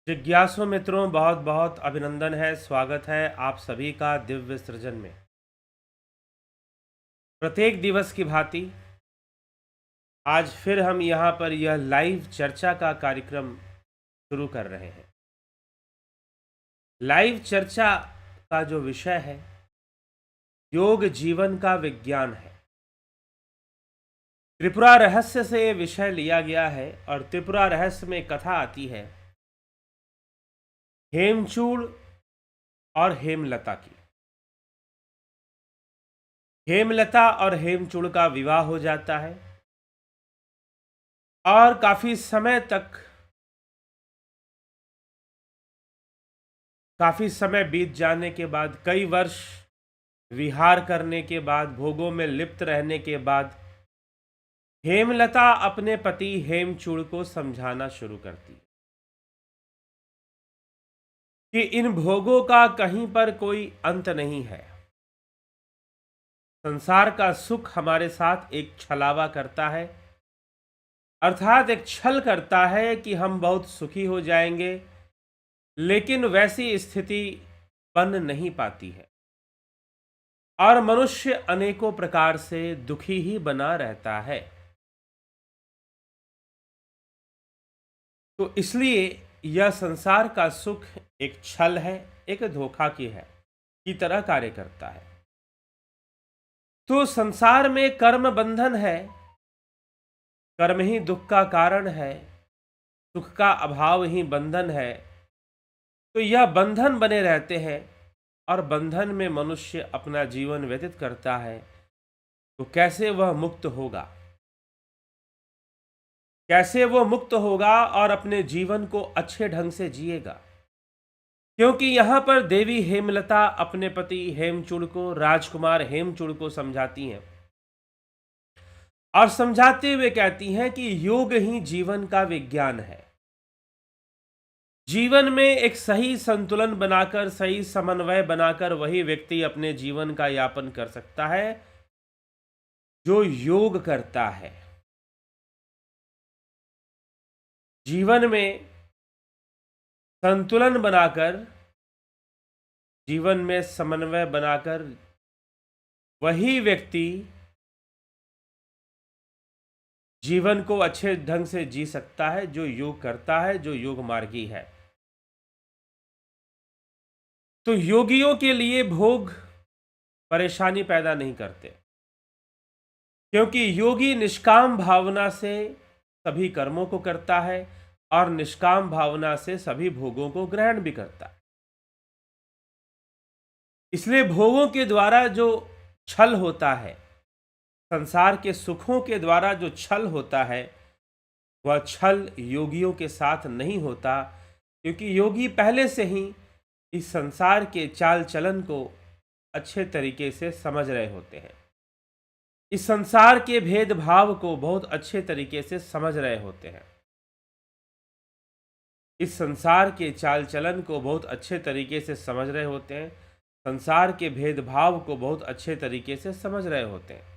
जिज्ञासु मित्रों, बहुत बहुत अभिनंदन है। स्वागत है आप सभी का दिव्य सृजन में। प्रत्येक दिवस की भांति आज फिर हम यहाँ पर यह लाइव चर्चा का कार्यक्रम शुरू कर रहे हैं। लाइव चर्चा का जो विषय है, योग जीवन का विज्ञान है। त्रिपुरा रहस्य से ये विषय लिया गया है और त्रिपुरा रहस्य में कथा आती है हेमचूड़ और हेमलता की। हेमलता और हेमचूड़ का विवाह हो जाता है और काफी समय बीत जाने के बाद, कई वर्ष विहार करने के बाद, भोगों में लिप्त रहने के बाद हेमलता अपने पति हेमचूड़ को समझाना शुरू करती कि इन भोगों का कहीं पर कोई अंत नहीं है। संसार का सुख हमारे साथ एक छलावा करता है, अर्थात एक छल करता है कि हम बहुत सुखी हो जाएंगे, लेकिन वैसी स्थिति बन नहीं पाती है और मनुष्य अनेकों प्रकार से दुखी ही बना रहता है। तो इसलिए यह संसार का सुख एक छल है, एक धोखा की तरह कार्य करता है। तो संसार में कर्म बंधन है, कर्म ही दुख का कारण है, सुख का अभाव ही बंधन है। तो यह बंधन बने रहते हैं और बंधन में मनुष्य अपना जीवन व्यतीत करता है। तो कैसे वह मुक्त होगा, कैसे वो मुक्त होगा और अपने जीवन को अच्छे ढंग से जिएगा? क्योंकि यहां पर देवी हेमलता अपने पति हेमचूड़ को, राजकुमार हेमचूड़ को समझाती हैं और समझाते हुए कहती हैं कि योग ही जीवन का विज्ञान है। जीवन में एक सही संतुलन बनाकर, सही समन्वय बनाकर वही व्यक्ति अपने जीवन का यापन कर सकता है जो योग करता है। जीवन में संतुलन बनाकर, जीवन में समन्वय बनाकर वही व्यक्ति जीवन को अच्छे ढंग से जी सकता है जो योग करता है, जो योग मार्गी है। तो योगियों के लिए भोग परेशानी पैदा नहीं करते, क्योंकि योगी निष्काम भावना से सभी कर्मों को करता है और निष्काम भावना से सभी भोगों को ग्रहण भी करता है। इसलिए भोगों के द्वारा जो छल होता है, संसार के सुखों के द्वारा जो छल होता है, वह छल योगियों के साथ नहीं होता, क्योंकि योगी पहले से ही इस संसार के चाल चलन को अच्छे तरीके से समझ रहे होते हैं, इस संसार के भेदभाव को बहुत अच्छे तरीके से समझ रहे होते हैं, इस संसार के चाल चलन को बहुत अच्छे तरीके से समझ रहे होते हैं, संसार के भेदभाव को बहुत अच्छे तरीके से समझ रहे होते हैं।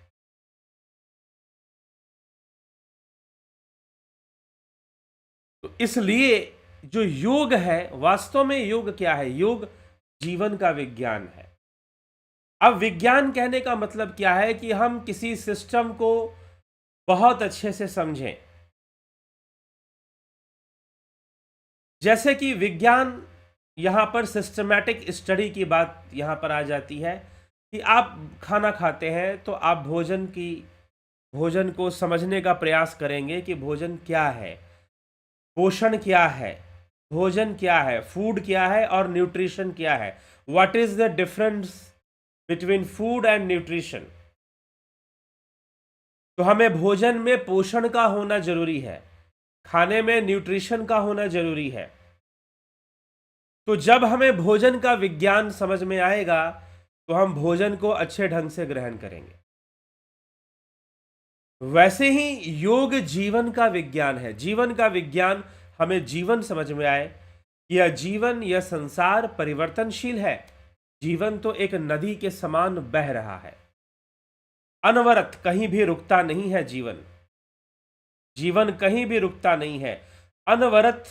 तो इसलिए जो योग है, वास्तव में योग क्या है? योग जीवन का विज्ञान है। अब विज्ञान कहने का मतलब क्या है कि हम किसी सिस्टम को बहुत अच्छे से समझें। जैसे कि विज्ञान, यहां पर सिस्टमैटिक स्टडी की बात यहां पर आ जाती है कि आप खाना खाते हैं तो आप भोजन को समझने का प्रयास करेंगे कि भोजन क्या है, पोषण क्या है, भोजन क्या है, फूड क्या है और न्यूट्रिशन क्या है। What is the difference between food and nutrition? तो हमें भोजन में पोषण का होना जरूरी है, खाने में न्यूट्रिशन का होना जरूरी है। तो जब हमें भोजन का विज्ञान समझ में आएगा तो हम भोजन को अच्छे ढंग से ग्रहण करेंगे। वैसे ही योग जीवन का विज्ञान है। जीवन का विज्ञान हमें जीवन समझ में आए, यह जीवन, यह संसार परिवर्तनशील है। जीवन तो एक नदी के समान बह रहा है, अनवरत, कहीं भी रुकता नहीं है। जीवन कहीं भी रुकता नहीं है, अनवरत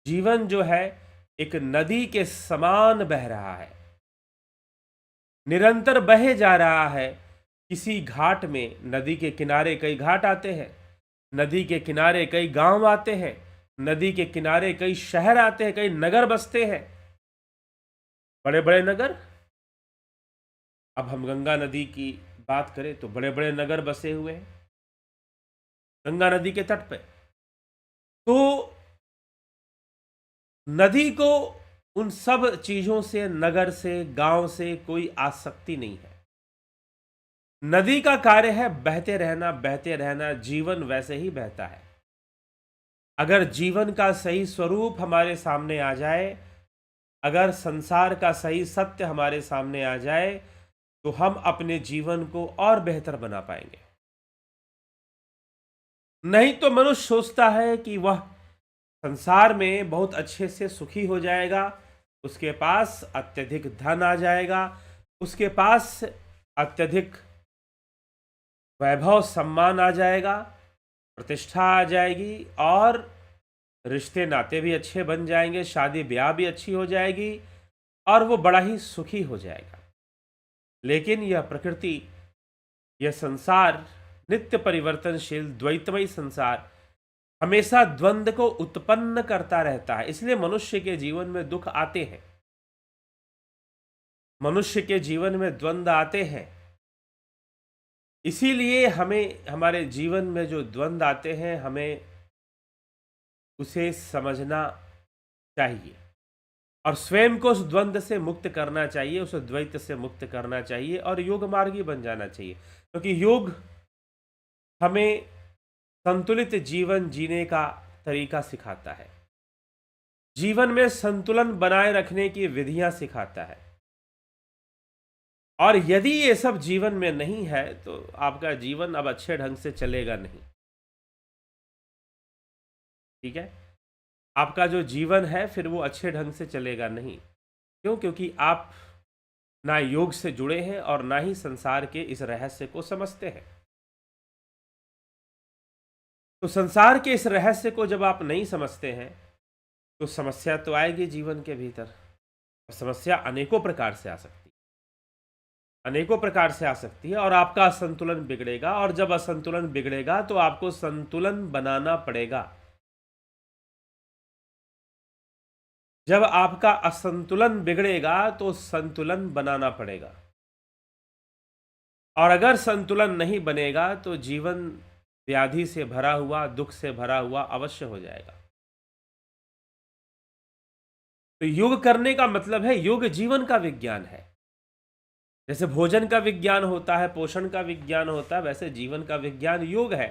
जीवन जो है एक नदी के समान बह रहा है, निरंतर बहे जा रहा है। किसी घाट में, नदी के किनारे कई घाट आते हैं, नदी के किनारे कई गांव आते हैं, नदी के किनारे कई शहर आते हैं, कई नगर बसते हैं, बड़े बड़े नगर। अब हम गंगा नदी की बात करें तो बड़े बड़े नगर बसे हुए हैं गंगा नदी के तट पे। तो नदी को उन सब चीजों से, नगर से, गांव से कोई आसक्ति नहीं है। नदी का कार्य है बहते रहना, बहते रहना। जीवन वैसे ही बहता है। अगर जीवन का सही स्वरूप हमारे सामने आ जाए, अगर संसार का सही सत्य हमारे सामने आ जाए, तो हम अपने जीवन को और बेहतर बना पाएंगे। नहीं तो मनुष्य सोचता है कि वह संसार में बहुत अच्छे से सुखी हो जाएगा, उसके पास अत्यधिक धन आ जाएगा, उसके पास अत्यधिक वैभव सम्मान आ जाएगा, प्रतिष्ठा आ जाएगी, और रिश्ते नाते भी अच्छे बन जाएंगे, शादी ब्याह भी अच्छी हो जाएगी, और वो बड़ा ही सुखी हो जाएगा। लेकिन यह प्रकृति, यह संसार, नित्य परिवर्तनशील द्वैतमयी संसार हमेशा द्वंद्व को उत्पन्न करता रहता है। इसलिए मनुष्य के जीवन में दुख आते हैं, मनुष्य के जीवन में द्वंद्व आते हैं। इसीलिए हमें, हमारे जीवन में जो द्वंद्व आते हैं, हमें उसे समझना चाहिए और स्वयं को उस द्वंद्व से मुक्त करना चाहिए, उस द्वैत से मुक्त करना चाहिए और योग मार्गी बन जाना चाहिए। क्योंकि योग हमें संतुलित जीवन जीने का तरीका सिखाता है, जीवन में संतुलन बनाए रखने की विधियां सिखाता है। और यदि ये सब जीवन में नहीं है तो आपका जीवन अब अच्छे ढंग से चलेगा नहीं। ठीक है, आपका जो जीवन है फिर वो अच्छे ढंग से चलेगा नहीं। क्यों? क्योंकि आप ना योग से जुड़े हैं और ना ही संसार के इस रहस्य को समझते हैं। तो संसार के इस रहस्य को जब आप नहीं समझते हैं तो समस्या तो आएगी जीवन के भीतर। समस्या अनेकों प्रकार से आ सकती है, अनेकों प्रकार से आ सकती है, और आपका असंतुलन बिगड़ेगा। और जब असंतुलन बिगड़ेगा तो आपको संतुलन बनाना पड़ेगा। जब आपका असंतुलन बिगड़ेगा तो संतुलन बनाना पड़ेगा। और अगर संतुलन नहीं बनेगा तो जीवन व्याधि से भरा हुआ, दुख से भरा हुआ अवश्य हो जाएगा। तो योग करने का मतलब है, योग जीवन का विज्ञान है। जैसे भोजन का विज्ञान होता है, पोषण का विज्ञान होता है, वैसे जीवन का विज्ञान योग है।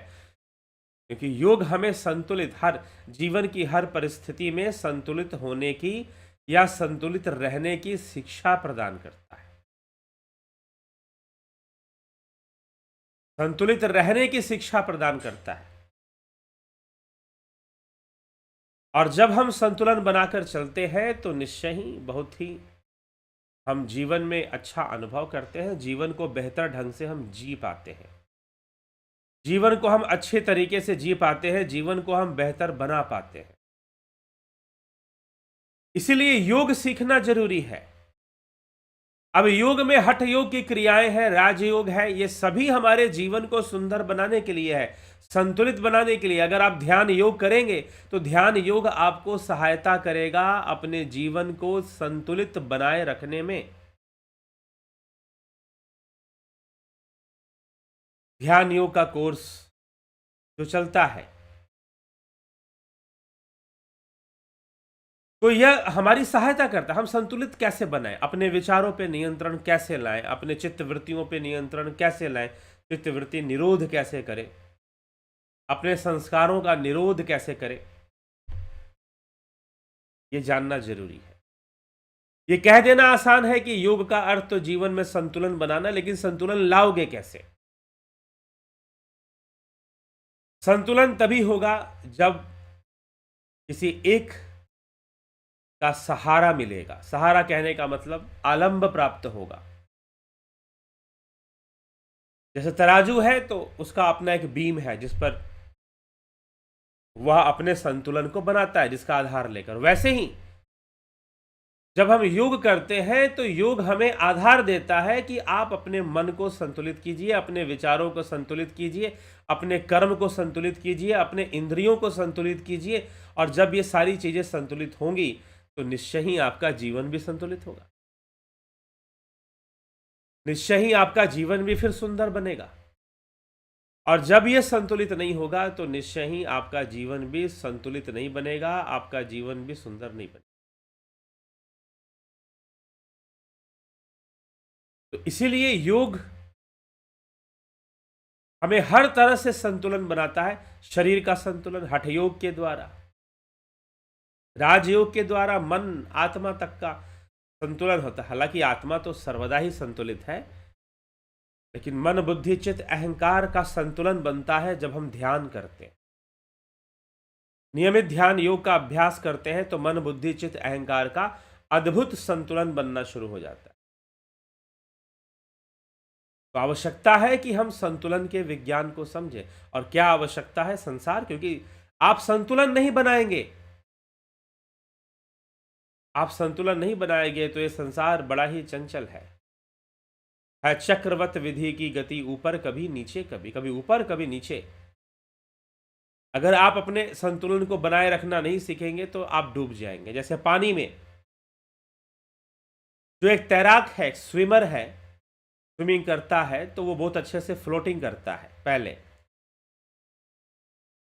क्योंकि योग हमें संतुलित, हर जीवन की हर परिस्थिति में संतुलित होने की या संतुलित रहने की शिक्षा प्रदान करता है, संतुलित रहने की शिक्षा प्रदान करता है। और जब हम संतुलन बनाकर चलते हैं तो निश्चय ही बहुत ही हम जीवन में अच्छा अनुभव करते हैं, जीवन को बेहतर ढंग से हम जी पाते हैं, जीवन को हम अच्छे तरीके से जी पाते हैं, जीवन को हम बेहतर बना पाते हैं। इसीलिए योग सीखना जरूरी है। अब योग में हठ योग की क्रियाएं हैं, राजयोग है, ये सभी हमारे जीवन को सुंदर बनाने के लिए है, संतुलित बनाने के लिए। अगर आप ध्यान योग करेंगे तो ध्यान योग आपको सहायता करेगा अपने जीवन को संतुलित बनाए रखने में। ध्यान योग का कोर्स जो चलता है, तो यह हमारी सहायता करता है। हम संतुलित कैसे बनाएं, अपने विचारों पे नियंत्रण कैसे लाएं, अपने चित्त वृत्तियों पे नियंत्रण कैसे लाएं, चित्त वृत्ति निरोध कैसे करें, अपने संस्कारों का निरोध कैसे करें, यह जानना जरूरी है। यह कह देना आसान है कि योग का अर्थ तो जीवन में संतुलन बनाना, लेकिन संतुलन लाओगे कैसे? संतुलन तभी होगा जब किसी एक का सहारा मिलेगा। सहारा कहने का मतलब आलंब प्राप्त होगा। जैसे तराजू है तो उसका अपना एक बीम है जिस पर वह अपने संतुलन को बनाता है जिसका आधार लेकर। वैसे ही जब हम योग करते हैं तो योग हमें आधार देता है कि आप अपने मन को संतुलित कीजिए, अपने विचारों को संतुलित कीजिए, अपने कर्म को संतुलित कीजिए, अपने इंद्रियों को संतुलित कीजिए। और जब ये सारी चीजें संतुलित होंगी तो निश्चय ही आपका जीवन भी संतुलित होगा, निश्चय ही आपका जीवन भी फिर सुंदर बनेगा। और जब यह संतुलित नहीं होगा तो निश्चय ही आपका जीवन भी संतुलित नहीं बनेगा, आपका जीवन भी सुंदर नहीं बनेगा। तो इसीलिए योग हमें हर तरह से संतुलन बनाता है। शरीर का संतुलन हठ योग के द्वारा, राजयोग के द्वारा मन आत्मा तक का संतुलन होता है। हालांकि आत्मा तो सर्वदा ही संतुलित है, लेकिन मन बुद्धि चित्त अहंकार का संतुलन बनता है जब हम ध्यान करते हैं। नियमित ध्यान योग का अभ्यास करते हैं तो मन बुद्धि चित्त अहंकार का अद्भुत संतुलन बनना शुरू हो जाता है। तो आवश्यकता है कि हम संतुलन के विज्ञान को समझें। और क्या आवश्यकता है? संसार, क्योंकि आप संतुलन नहीं बनाएंगे, आप संतुलन नहीं बनाएंगे तो ये संसार बड़ा ही चंचल है चक्रवत विधि की गति, ऊपर कभी नीचे, कभी कभी ऊपर कभी नीचे। अगर आप अपने संतुलन को बनाए रखना नहीं सीखेंगे तो आप डूब जाएंगे। जैसे पानी में जो एक तैराक है, स्विमर है, स्विमिंग करता है तो वो बहुत अच्छे से फ्लोटिंग करता है, पहले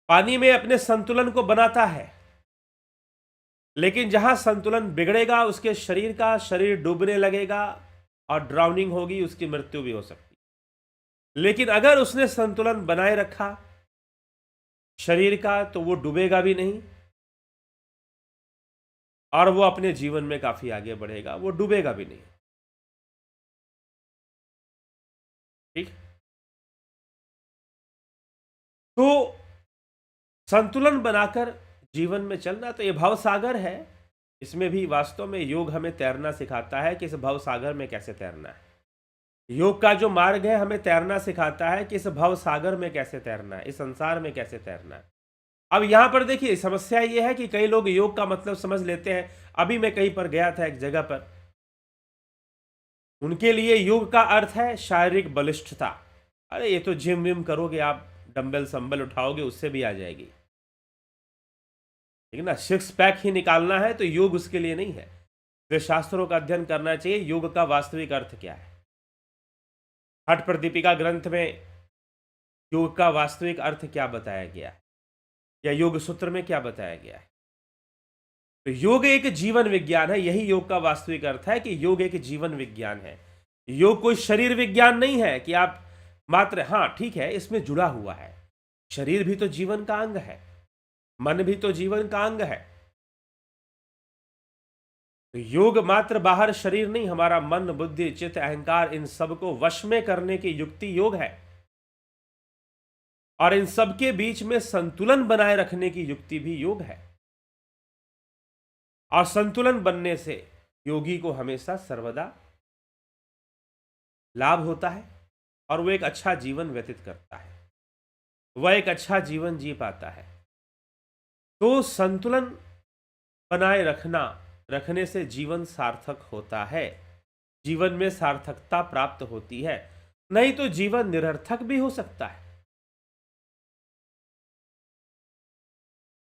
पानी में अपने संतुलन को बनाता है। लेकिन जहां संतुलन बिगड़ेगा उसके शरीर डूबने लगेगा और ड्राउनिंग होगी, उसकी मृत्यु भी हो सकती। लेकिन अगर उसने संतुलन बनाए रखा शरीर का तो वो डूबेगा भी नहीं और वो अपने जीवन में काफी आगे बढ़ेगा, वो डूबेगा भी नहीं। ठीक। तो संतुलन बनाकर जीवन में चलना, तो ये भव सागर है। इसमें भी वास्तव में योग हमें तैरना सिखाता है कि इस भव सागर में कैसे तैरना है। योग का जो मार्ग है हमें तैरना सिखाता है कि इस भव सागर में कैसे तैरना है, इस संसार में कैसे तैरना है। अब यहां पर देखिए समस्या यह है कि कई लोग योग का मतलब समझ लेते हैं। अभी मैं कहीं पर गया था एक जगह पर, उनके लिए योग का अर्थ है शारीरिक बलिष्ठता। अरे ये तो जिम विम करोगे आप, डंबल संबल उठाओगे उससे भी आ जाएगी, ठीक है ना। सिक्स पैक ही निकालना है तो योग उसके लिए नहीं है। तो शास्त्रों का अध्ययन करना चाहिए, योग का वास्तविक अर्थ क्या है। हठ प्रदीपिका ग्रंथ में योग का वास्तविक अर्थ क्या बताया गया है, या योग सूत्र में क्या बताया गया है। तो योग एक जीवन विज्ञान है, यही योग का वास्तविक अर्थ है कि योग एक जीवन विज्ञान है। योग कोई शरीर विज्ञान नहीं है कि आप मात्र, हाँ ठीक है इसमें जुड़ा हुआ है, शरीर भी तो जीवन का अंग है, मन भी तो जीवन का अंग है। तो योग मात्र बाहर शरीर नहीं, हमारा मन बुद्धि चित्त अहंकार इन सबको वश में करने की युक्ति योग है। और इन सबके बीच में संतुलन बनाए रखने की युक्ति भी योग है। और संतुलन बनने से योगी को हमेशा सर्वदा लाभ होता है और वो एक अच्छा जीवन व्यतीत करता है, वह एक अच्छा जीवन जी पाता है। तो संतुलन बनाए रखने से जीवन सार्थक होता है, जीवन में सार्थकता प्राप्त होती है। नहीं तो जीवन निरर्थक भी हो सकता है।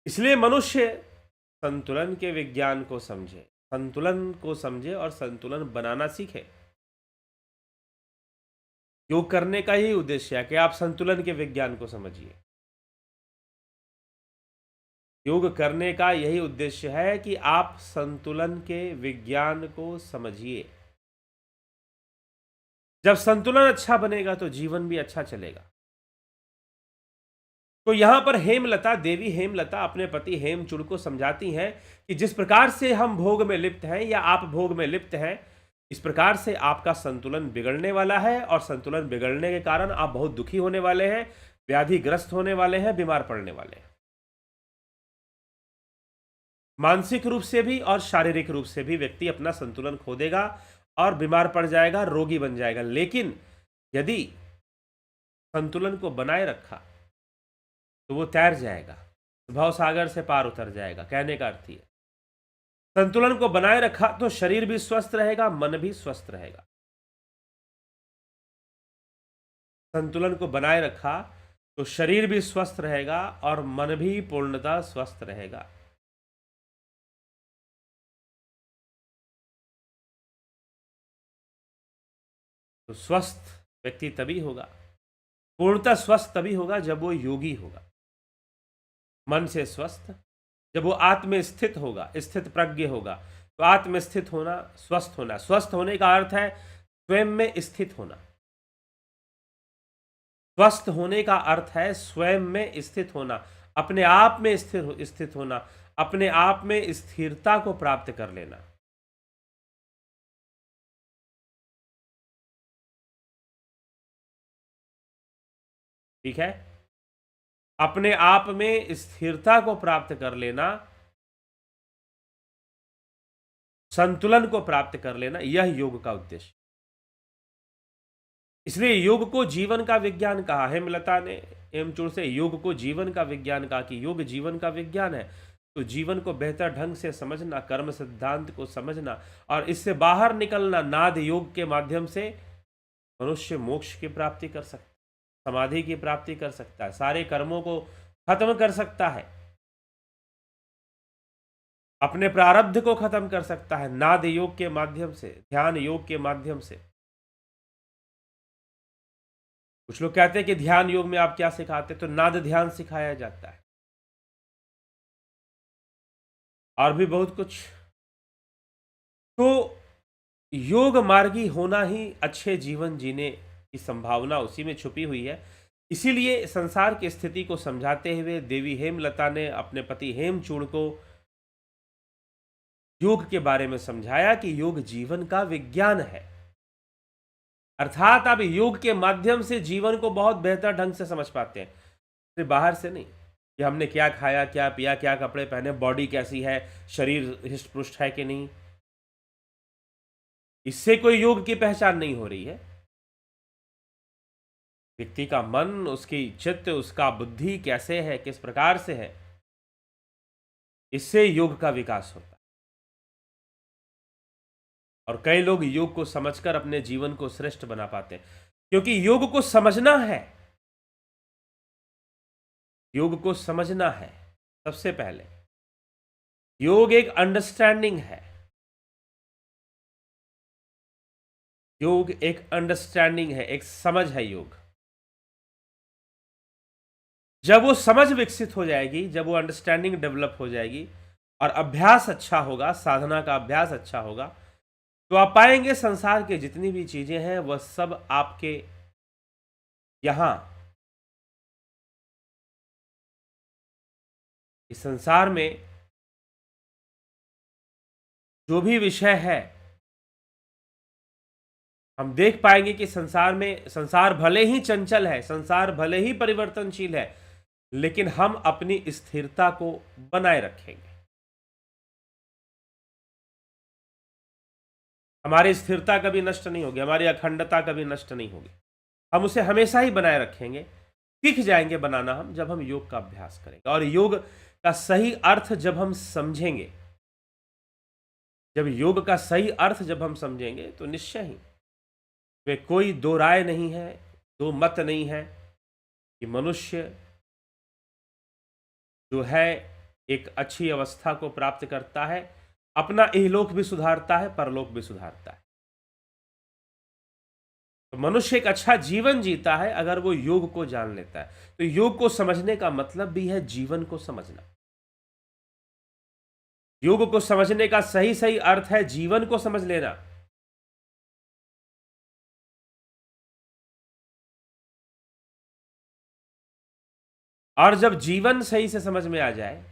इसलिए मनुष्य संतुलन के विज्ञान को समझे, संतुलन को समझे और संतुलन बनाना सीखे। योग करने का ही उद्देश्य है कि आप संतुलन के विज्ञान को समझिए। योग करने का यही उद्देश्य है कि आप संतुलन के विज्ञान को समझिए। जब संतुलन अच्छा बनेगा तो जीवन भी अच्छा चलेगा। तो यहां पर हेमलता, देवी हेमलता अपने पति हेमचूड़ को समझाती हैं कि जिस प्रकार से हम भोग में लिप्त हैं या आप भोग में लिप्त हैं, इस प्रकार से आपका संतुलन बिगड़ने वाला है और संतुलन बिगड़ने के कारण आप बहुत दुखी होने वाले हैं, व्याधिग्रस्त होने वाले हैं, बीमार पड़ने वाले हैं। मानसिक रूप से भी और शारीरिक रूप से भी व्यक्ति अपना संतुलन खो देगा और बीमार पड़ जाएगा, रोगी बन जाएगा। लेकिन यदि संतुलन को बनाए रखा तो वो तैर जाएगा, भव सागर से पार उतर जाएगा। कहने का अर्थ ही है संतुलन को बनाए रखा तो शरीर भी स्वस्थ रहेगा, मन भी स्वस्थ रहेगा। संतुलन को बनाए रखा तो शरीर भी स्वस्थ रहेगा और मन भी पूर्णतः स्वस्थ रहेगा। तो स्वस्थ व्यक्ति तभी होगा, पूर्णतः स्वस्थ तभी होगा जब वो योगी होगा। मन से स्वस्थ, जब वो आत्म स्थित होगा, स्थित प्रज्ञ होगा। तो आत्म स्थित होना, स्वस्थ होना। स्वस्थ होने का अर्थ है स्वयं में स्थित होना। स्वस्थ होने का अर्थ है स्वयं में स्थित होना, अपने आप में स्थित होना, अपने आप में स्थिरता को प्राप्त कर लेना। ठीक है, अपने आप में स्थिरता को प्राप्त कर लेना, संतुलन को प्राप्त कर लेना, यह योग का उद्देश्य। इसलिए योग को जीवन का विज्ञान कहा। हेमलता ने हेमचूड़ से योग को जीवन का विज्ञान कहा कि योग जीवन का विज्ञान है। तो जीवन को बेहतर ढंग से समझना, कर्म सिद्धांत को समझना और इससे बाहर निकलना, नाद योग के माध्यम से मनुष्य मोक्ष की प्राप्ति कर सकता है, समाधि की प्राप्ति कर सकता है, सारे कर्मों को खत्म कर सकता है, अपने प्रारब्ध को खत्म कर सकता है नाद योग के माध्यम से, ध्यान योग के माध्यम से। कुछ लोग कहते हैं कि ध्यान योग में आप क्या सिखाते, तो नाद ध्यान सिखाया जाता है और भी बहुत कुछ। तो योग मार्गी होना ही अच्छे जीवन जीने की संभावना उसी में छुपी हुई है। इसीलिए संसार की स्थिति को समझाते हुए देवी हेमलता ने अपने पति हेमचूड़ को योग के बारे में समझाया कि योग जीवन का विज्ञान है। अर्थात आप योग के माध्यम से जीवन को बहुत बेहतर ढंग से समझ पाते हैं, सिर्फ बाहर से नहीं कि हमने क्या खाया, क्या पिया, क्या कपड़े पहने, बॉडी कैसी है, शरीर हिष्ट पुष्ट है कि नहीं, इससे कोई योग की पहचान नहीं हो रही है। व्यक्ति का मन, उसकी चित्त, उसका बुद्धि कैसे है, किस प्रकार से है, इससे योग का विकास होता है। और कई लोग योग को समझकर अपने जीवन को श्रेष्ठ बना पाते हैं, क्योंकि योग को समझना है। योग को समझना है सबसे पहले। योग एक अंडरस्टैंडिंग है। योग एक अंडरस्टैंडिंग है, एक समझ है योग। जब वो समझ विकसित हो जाएगी, जब वो अंडरस्टैंडिंग डेवलप हो जाएगी और अभ्यास अच्छा होगा, साधना का अभ्यास अच्छा होगा, तो आप पाएंगे संसार के जितनी भी चीजें हैं वह सब आपके यहां इस संसार में जो भी विषय है, हम देख पाएंगे कि संसार भले ही चंचल है, संसार भले ही परिवर्तनशील है, लेकिन हम अपनी स्थिरता को बनाए रखेंगे। हमारी स्थिरता कभी नष्ट नहीं होगी, हमारी अखंडता कभी नष्ट नहीं होगी, हम उसे हमेशा ही बनाए रखेंगे। सीख जाएंगे बनाना हम, जब हम योग का अभ्यास करेंगे। और योग का सही अर्थ जब हम समझेंगे, जब योग का सही अर्थ जब हम समझेंगे, तो निश्चय ही वे कोई दो राय नहीं है, दो मत नहीं है कि मनुष्य जो है एक अच्छी अवस्था को प्राप्त करता है, अपना इहलोक भी सुधारता है, परलोक भी सुधारता है। तो मनुष्य एक अच्छा जीवन जीता है अगर वो योग को जान लेता है। तो योग को समझने का मतलब भी है जीवन को समझना। योग को समझने का सही सही अर्थ है जीवन को समझ लेना। और जब जीवन सही से समझ में आ जाए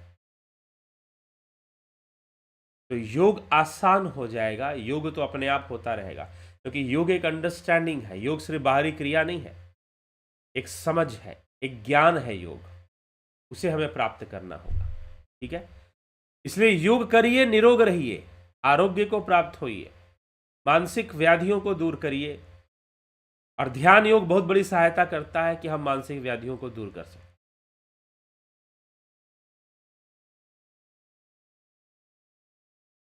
तो योग आसान हो जाएगा। योग तो अपने आप होता रहेगा, क्योंकि योग एक अंडरस्टैंडिंग है। योग सिर्फ बाहरी क्रिया नहीं है, एक समझ है, एक ज्ञान है। योग उसे हमें प्राप्त करना होगा। ठीक है, इसलिए योग करिए, निरोग रहिए, आरोग्य को प्राप्त होइए, मानसिक व्याधियों को दूर करिए। और ध्यान योग बहुत बड़ी सहायता करता है कि हम मानसिक व्याधियों को दूर कर सकें।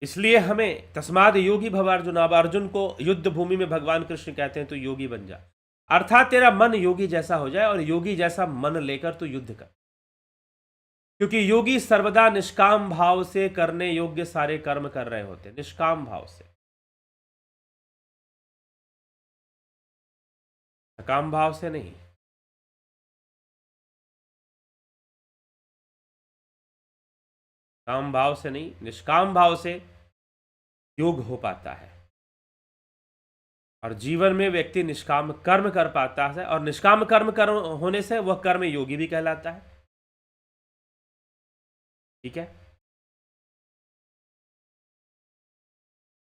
इसलिए हमें तस्माद योगी भव अर्जुन, अब अर्जुन को युद्ध भूमि में भगवान कृष्ण कहते हैं तो योगी बन जा, अर्थात तेरा मन योगी जैसा हो जाए और योगी जैसा मन लेकर तू युद्ध कर। क्योंकि योगी सर्वदा निष्काम भाव से करने योग्य सारे कर्म कर रहे होते, निष्काम भाव से, काम भाव से नहीं। काम भाव से नहीं, निष्काम भाव से योग हो पाता है और जीवन में व्यक्ति निष्काम कर्म कर पाता है और निष्काम कर्म होने से वह कर्म योगी भी कहलाता है। ठीक है।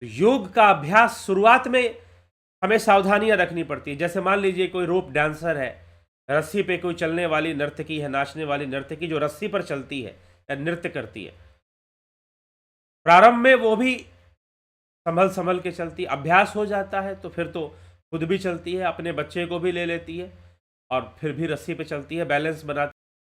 योग का अभ्यास शुरुआत में हमें सावधानियां रखनी पड़ती है। जैसे मान लीजिए कोई रोप डांसर है, रस्सी पे कोई चलने वाली नर्तकी है, नाचने वाली नर्तकी जो रस्सी पर चलती है या नृत्य करती है, प्रारंभ में वो भी संभल संभल के चलती, अभ्यास हो जाता है तो फिर तो खुद भी चलती है, अपने बच्चे को भी ले लेती है और फिर भी रस्सी पे चलती है, बैलेंस बनाती